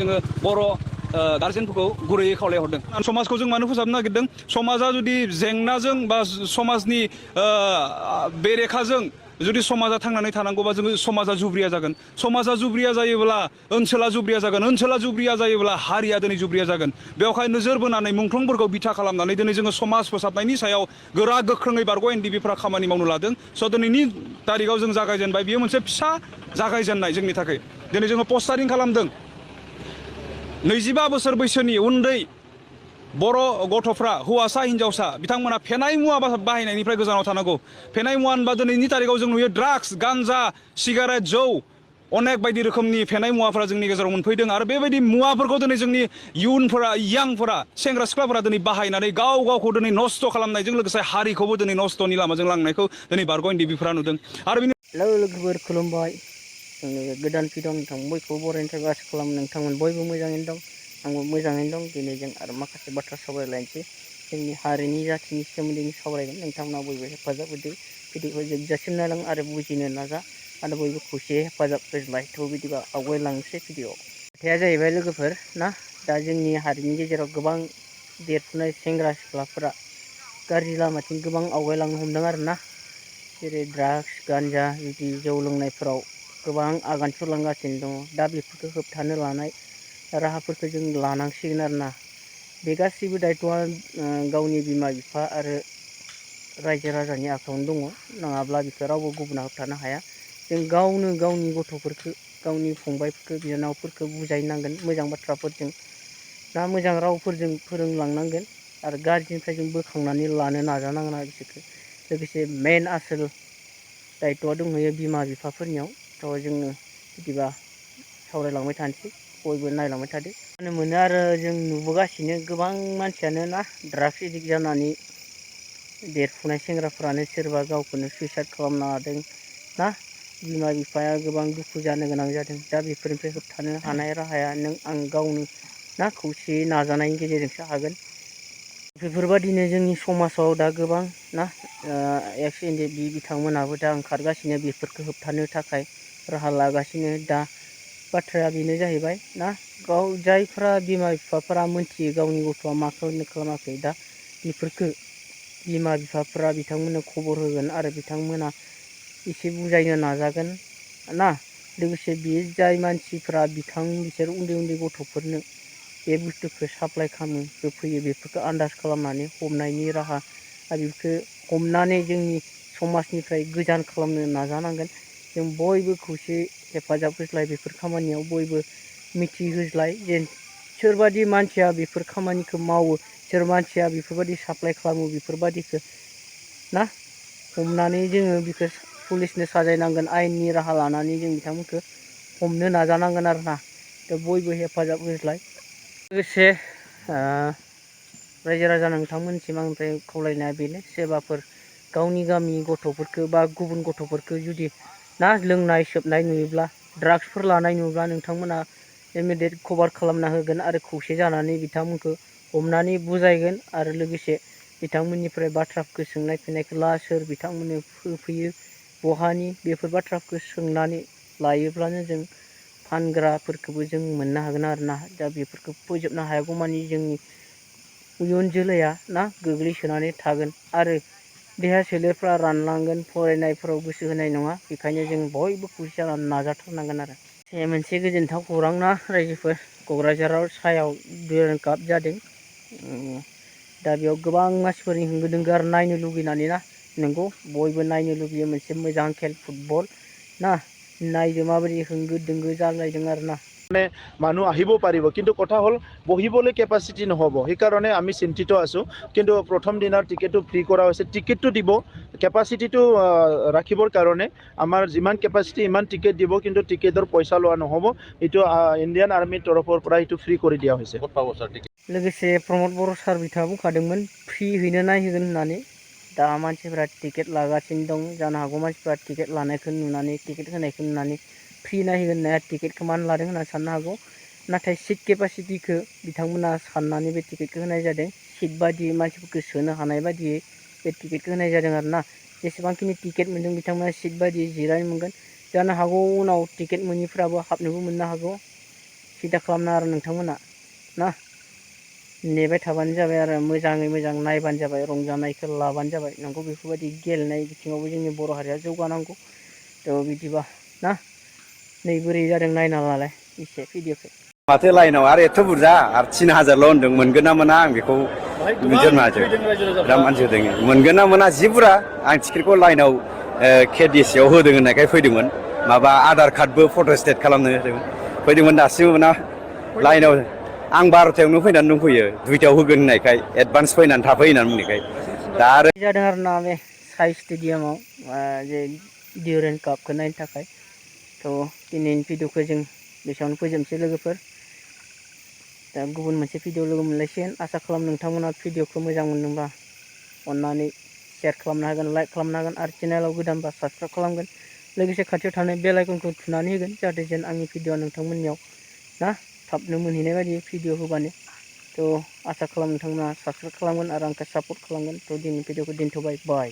जोङो बर' गार्जेनफोरखौ गुरैयै खावलायहरदों। समाजखौ जों मानो फोसाबनो नागिरदों? समाजा जुदि जेंनाजों बा समाजनि बेरेखाजों जुदि समाजा थांनानै थानांगौबा जोङो समाजा जुब्रिया जागोन। समाजा जुब्रिया जायोब्ला ओनसोला जुब्रिया जागोन। ओनसोला जुब्रिया जायोब्ला हारिया दिनै जुब्रिया जागोन। बेवहाय नोजोर बोनानै मुंख्लंफोरखौ बिथा खालामनानै दिनै जोङो समाज फोसाबनायनि सायाव गोरा गोख्रोङै बारग' NDFBफ्रा खामानि मावनो लादों। स' दिनैनि तारिखाव जों जागायजेनबाय। बेयो मोनसे फिसा जागायजेननाय जोंनि थाखाय। दिनै जोङो पस्टारिं खालामदों। 25 बोसोर बैसोनि उन्दै बर' गथ'फ्रा हौवासा हिनजावसा बिथांमोना फेनाय मुवा बाहायनायनिफ्राय गोजानाव थानांगौ। फेनाय मुवा होनबा दिनैनि तारिखाव जों नुयो ड्राग्स, गान्जा, सिगारेट, जौ अनेक बायदि रोखोमनि फेनाय मुवाफोरा जोंनि गेजेराव मोनफैदों आरो बेबायदि मुवाफोरखौ दिनै जोंनि इयुनफोरा यांफोरा सेंग्रा सिख्लाफोरा दिनै बाहायनानै गावखौ दिनै नस्थ' खालामनायजों लोगोसे हारिखौबो दिनै नस्थ'नि लामाजों लांनायखौ दिनै बारग' NDFBफ्रा नुदों। आरो लोगोफोर खुलुमबाय। जोंनि गोदान भिडिअ नोंथां बयखौबो बरायनो थाखाय आसा खालामो नोंथांमोन बयबो मोजाङैनो दं। आंबो मोजाङैनो दं। दिनै जों आरो माखासे बाथ्रा सावरायलायनोसै। जोंनि हारिनि जाथिनि सोमोन्दै सावरायगोन। नोंथांमोना बयबो हेफाजाब होदो। भिडिअखौ जोबजासिम नायलां आरो बुजिनो नाजा आरो बयबो खौसेयै हेफाजाब होज्लाय। थ' बिदिबा आवगायलांनोसै भिडिअ। खोथाया जाहैबाय लोगोफोर ना, दा जोंनि हारिनि गेजेराव गोबां देरफुनाय सेंग्रा सिख्लाफोरा गाज्रि लामाथिं गोबां आवगायलांनो हमदों आरो ना। जेरै ड्राग्स, गान्जा बिदि जौ लोंनायफोराव गोबां आगान सुरलांगासिनो दङ। दा बेफोरखौ होबथानो लानाय राहाफोरखौ जों लानांसिगोन आरो ना। बे गासैबो दायथ'आ गावनि बिमा बिफा आरो रायजो राजानि आखायावनो दङ। नङाब्ला बेखौ रावबो गुबुना होबथानो हाया। जों गावनो गावनि गथ'फोरखौ, गावनि फंबायफोरखौ, बिनानावफोरखौ बुजायनांगोन मोजां बाथ्राफोरजों ना, मोजां रावफोरजों फोरोंलांनांगोन आरो गाज्रिनिफ्राय जों बोखांनानै लानो नाजानांगोन आरो बिसोरखौ। लोगोसे मेन आसोल दायथ'आ दंहैयो बिमा बिफाफोरनियाव। थ' जोङो बिदिबा सावरायलांबाय थानोसै, बयबो नायलांबाय थादो। नुनो मोनो आरो जों नुबोगासिनो गोबां मानसियानो ना ड्राग्स एडिक्ट जानानै देरफुनाय सेंग्राफ्रानो सोरबा गावखौनो सुइसाइड खालामना लादों ना। बिमा बिफाया गोबां दुखु जानो गोनां जादों। दा बेफोरनिफ्राय होबथानो हानाय राहाया नों आं गावनो ना खौसेयै नाजानायनि गेजेरजोंसो हागोन। बेफोरबादिनो जोंनि समाजाव दा गोबां ना एक्स NDFB बिथांमोनाबो दा ओंखारगासिनो बेफोरखौ होबथानो थाखाय राहा लागासिनो। दा बाथ्राया बेनो जाहैबाय ना, गाव जायफ्रा बिमा बिफाफोरा मोनथियो गावनि गथ'आ मा खालामाखै, दा बेफोरखौ बिमा बिफाफोरा बिथांमोननो खबर होगोन आरो बिथांमोना एसे बुजायनो नाजागोन ना। लोगोसे बे जाय मानसिफ्रा बिसोर उन्दै उन्दै गथ'फोरनो बे बुस्थुखौ साप्लाय खालामो, होफैयो, बेफोरखौ आन्दाज खालामनानै हमनायनि राहा आरो बेखौ हमनानै जोंनि समाजनिफ्राय गोजान खालामनो नाजानांगोन। जों बयबो खौसे हेफाजाब होज्लाय बेफोर खामानियाव बयबो मिथिहोज्लाय जेन सोरबादि मानसिया बेफोर खामानिखौ मावो, सोर मानसिया बेफोरबायदि साप्लाय खालामो, बेफोरबादिखौ ना हमनानै जोङो बेखौ पुलिसनो साजायनांगोन। आयेननि राहा लानानै जों बिथांमोनखौ हमनो नाजानांगोन आरो ना। थ' बयबो हेफाजाब होज्लाय। लोगोसे रायजो राजा नोंथांमोनसिम आंनिफ्राय खावलायनाया बेनो, सोरबाफोर गावनि गामि गथ'फोरखौ बा गुबुन गथ'फोरखौ जुदि ना लोंनाय सोबनाय नुयोब्ला, ड्राग्सफोर लानाय नुयोब्ला नोंथांमोना इमिडियेट खबर खालामना होगोन आरो खौसे जानानै बिथांमोनखौ हमनानै बुजायगोन आरो लोगोसे बिथांमोननिफ्राय बाथ्राफोरखौ सोंनाय फिन्नायखौ ला, सोर बिथांमोननो होफैयो, बहानि, बेफोर बाथ्राफोरखौ सोंनानै लायोब्लानो जों फानग्राफोरखौबो जों मोननो हागोन आरो ना। दा बेफोरखौ फोजोबनो हायागौमानि जोंनि इयुन जोलैया ना गोग्लैसोनानै थागोन आरो देहा सोलेरफ्रा रानलांगोन, फरायनायफोराव गोसो होनाय नङा। बेखायनो जों बयबो खौसे जानानै नाजाथारनांगोन आरो। मोनसे गोजोनथाव खौरां ना रायजोफोर, क'क्राझाराव सायाव दुरान्ड काप जादों। दा बेयाव गोबां मानसिफोरनि होंगो दोंगो आरो नायनो लुगैनानै ना, नंगौ बयबो नायनो लुगैयो मोनसे मोजां खेल फुटबल ना। नायदो माबायदि होंगो दोंगो जालायदों आरो ना। মানে মানুহ আহিব পাৰিব, কিন্তু কথা হ'ল বহিবলৈ কেপাচিটি নহ'ব। সেইকাৰণে আমি চিন্তিত আছোঁ। কিন্তু প্ৰথম দিনাৰ টিকেটটো ফ্ৰী কৰা হৈছে। টিকেটটো দিব, কেপাচিটিটো ৰাখিবৰ কাৰণে আমাৰ যিমান কেপাচিটি ইমান টিকেট দিব, কিন্তু টিকেটৰ পইচা লোৱা নহ'ব। এইটো ইণ্ডিয়ান আৰ্মিৰ তৰফৰ পৰা এইটো ফ্ৰী কৰি দিয়া হৈছে। ক'ত পাব ছাৰ টিকেট? लोगोसे प्रमद बर' सार बिथाङा बुंखादोंमोन फ्रि हैनो नायहोगोन होननानै। दा मानसिफ्रा टिकेट लागासिनो दं। जानो हागौ मानसिफ्रा टिकेट लानायखौ नुनानै, टिकेट होनायखौ नुनानै फ्रि नायहोगोन होननाया टिकेटखौ मानो लादों होननानै साननो हागौ। नाथाय सिट केपासिटिखौ बिथांमोना साननानै बे टिकेटखौ होनाय जादों। सिट बादियै मानसिफोरखौ सोनो हानाय बादियै बे टिकेटखौ होनाय जादों आरो ना। जेसेबांखिनि टिकेट मोनदों बिथांमोना सिट बादियै जिरायनो मोनगोन। जानो हागौ उनाव टिकेट मोनिफ्राबो हाबनोबो मोननो हागौ सिदा खालामना आरो नोंथांमोना ना नेबाय थाबानो जाबाय आरो मोजाङै मोजां नायबानो जाबाय रंजानायखौ लाबानो जाबाय नंगौ बेफोरबायदि गेलेनाय बिथिङावबो जोंनि बर' हारिया जौगानांगौ थ' बिदिबा ना नै बोरै जादों नायना लालाय एसे भिडिअखौ माथो लाइनाव आरो एथ' बुरजा आरो 3000ल' होनदों मोनगोन ना मोना आं बेखौ मिथिया बिराद मानसि होदों मोनगोन ना मोना जि बुरजा आं टिकेटखौ लाइनाव केडिसियाव होदों होननायखाय फैदोंमोन माबा आधार कार्डबो फट' स्टेट खालामनो होदों फैदोंमोन दासिमबो मोना लाइनाव आं 12थायावनो फैनानै दंफैयो 2थायाव होगोन होननायखाय एडभान्स फैनानै थाफै होननानै बुंनायखाय दा आरो जादों आरो ना बे साइ स्टेडियामाव जे डिउरेन्ट कापखौ नायनो थाखाय थ' दिनैनि भिडिअखौ जों बेसेबांनो फोजोबनोसै लोगोफोर दा गुबुन मोनसे भिडिअ लोगो मोनलायसिगोन आसा खालाम नोंथांमोना भिडिअखौ मोजां मोनदोंबा अन्नानै शेयार खालामनो हागोन लाइक खालामनो हागोन आरो चेनेलाव गोदानबा साबस्क्राइब खालामगोन लोगोसे खाथियाव थानाय बेल आइकनखौ थुनानै होगोन जाहाथे जेन आंनि भिडिअआ नोंथांमोननियाव ना थाबनो मोनहैनाय बायदि भिडिअ होबानो थ' आसा खालाम नोंथांमोना साबस्क्राइब खालामगोन आरो आंखौ सापर्ट खालामगोन थ' दिनैनि भिडिअखौ दोनथ'बाय बाय